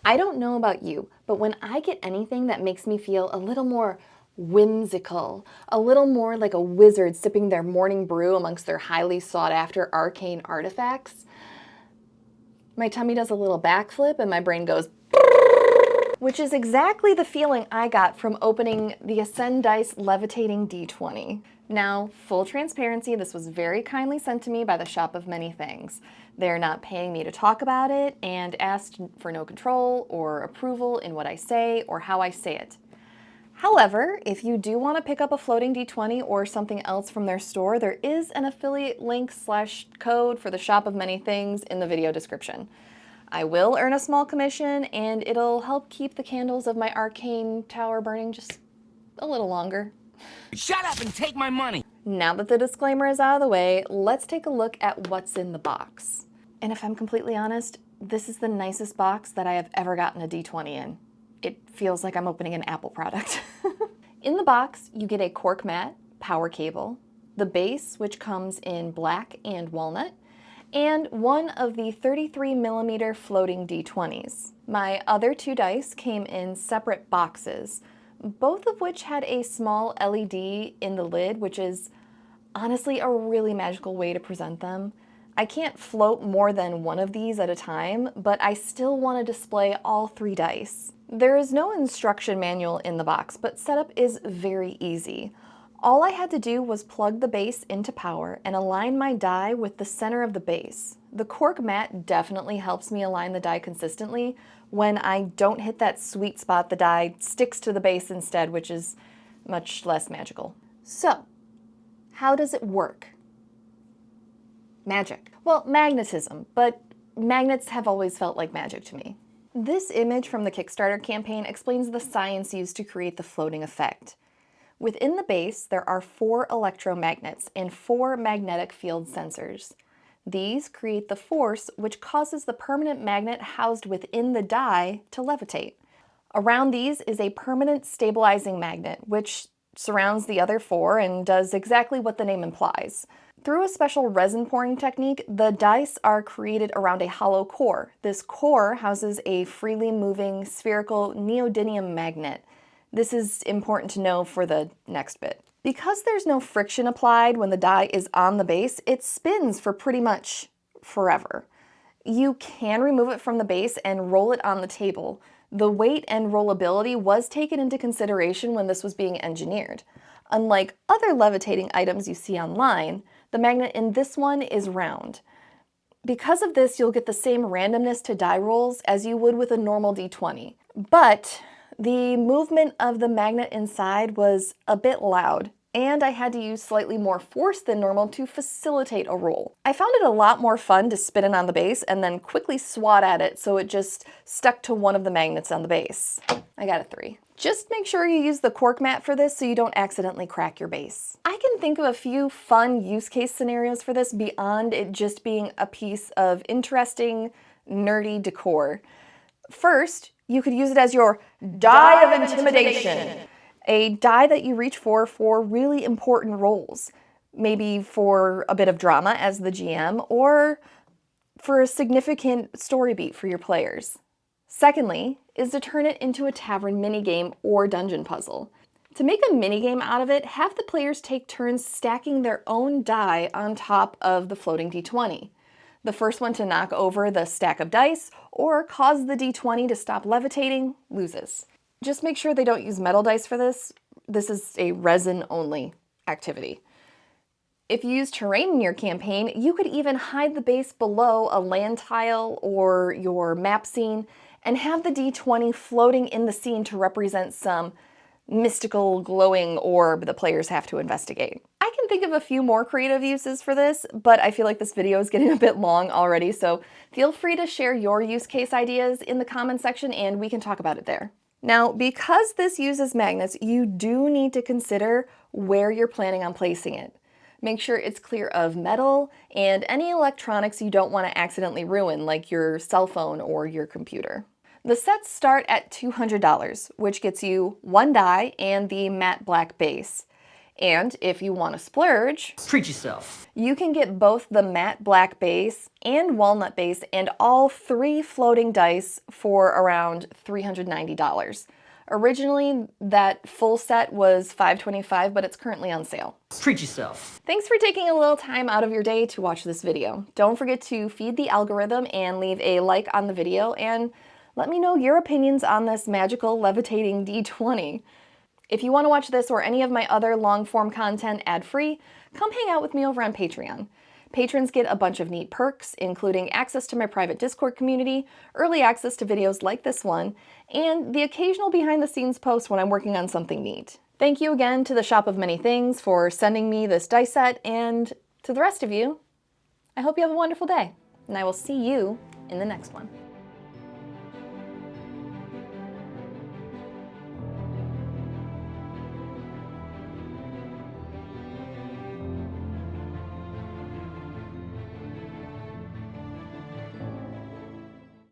I don't know about you, but when I get anything that makes me feel a little more whimsical, a little more like a wizard sipping their morning brew amongst their highly sought after arcane artifacts, my tummy does a little backflip and my brain goes, which is exactly the feeling I got from opening the Ascendice Levitating D20. Now, full transparency, this was very kindly sent to me by the Shop of Many Things. They're not paying me to talk about it and asked for no control or approval in what I say or how I say it. However, if you do want to pick up a floating D20 or something else from their store, there is an affiliate link / code for the Shop of Many Things in the video description. I will earn a small commission, and it'll help keep the candles of my arcane tower burning just a little longer. Shut up and take my money! Now that the disclaimer is out of the way, let's take a look at what's in the box. And if I'm completely honest, this is the nicest box that I have ever gotten a D20 in. It feels like I'm opening an Apple product. In the box, you get a cork mat, power cable, the base, which comes in black and walnut, and one of the 33mm floating D20s. My other 2 dice came in separate boxes, both of which had a small LED in the lid, which is honestly a really magical way to present them. I can't float more than one of these at a time, but I still want to display all 3 dice. There is no instruction manual in the box, but setup is very easy. All I had to do was plug the base into power and align my die with the center of the base. The cork mat definitely helps me align the die consistently. When I don't hit that sweet spot, the die sticks to the base instead, which is much less magical. So, how does it work? Magic. Well, magnetism, but magnets have always felt like magic to me. This image from the Kickstarter campaign explains the science used to create the floating effect. Within the base, there are 4 electromagnets and 4 magnetic field sensors. These create the force which causes the permanent magnet housed within the die to levitate. Around these is a permanent stabilizing magnet, which surrounds the other 4 and does exactly what the name implies. Through a special resin pouring technique, the dice are created around a hollow core. This core houses a freely moving spherical neodymium magnet. This is important to know for the next bit. Because there's no friction applied when the die is on the base, it spins for pretty much forever. You can remove it from the base and roll it on the table. The weight and rollability was taken into consideration when this was being engineered. Unlike other levitating items you see online, the magnet in this one is round. Because of this, you'll get the same randomness to die rolls as you would with a normal D20. But the movement of the magnet inside was a bit loud, and I had to use slightly more force than normal to facilitate a roll. I found it a lot more fun to spin it on the base and then quickly swat at it so it just stuck to one of the magnets on the base. I got a 3. Just make sure you use the cork mat for this so you don't accidentally crack your base. I can think of a few fun use case scenarios for this beyond it just being a piece of interesting, nerdy decor. First, you could use it as your die of intimidation. A die that you reach for really important roles. Maybe for a bit of drama as the GM, or for a significant story beat for your players. Secondly, is to turn it into a tavern minigame or dungeon puzzle. To make a minigame out of it, have the players take turns stacking their own die on top of the floating D20. The first one to knock over the stack of dice or cause the D20 to stop levitating loses. Just make sure they don't use metal dice for this. This is a resin-only activity. If you use terrain in your campaign, you could even hide the base below a land tile or your map scene and have the D20 floating in the scene to represent some mystical glowing orb the players have to investigate. I can think of a few more creative uses for this, but I feel like this video is getting a bit long already, so feel free to share your use case ideas in the comment section and we can talk about it there. Now, because this uses magnets, you do need to consider where you're planning on placing it. Make sure it's clear of metal and any electronics you don't want to accidentally ruin, like your cell phone or your computer. The sets start at $200, which gets you 1 die and the matte black base. And if you want to splurge, Treat yourself. you can get both the matte black base and walnut base and all 3 floating dice for around $390. Originally, that full set was $525, but it's currently on sale. Treat yourself. Thanks for taking a little time out of your day to watch this video. Don't forget to feed the algorithm and leave a like on the video, and let me know your opinions on this magical levitating D20. If you want to watch this or any of my other long-form content ad-free, come hang out with me over on Patreon. Patrons get a bunch of neat perks, including access to my private Discord community, early access to videos like this one, and the occasional behind-the-scenes post when I'm working on something neat. Thank you again to the Shop of Many Things for sending me this dice set, and to the rest of you, I hope you have a wonderful day, and I will see you in the next one.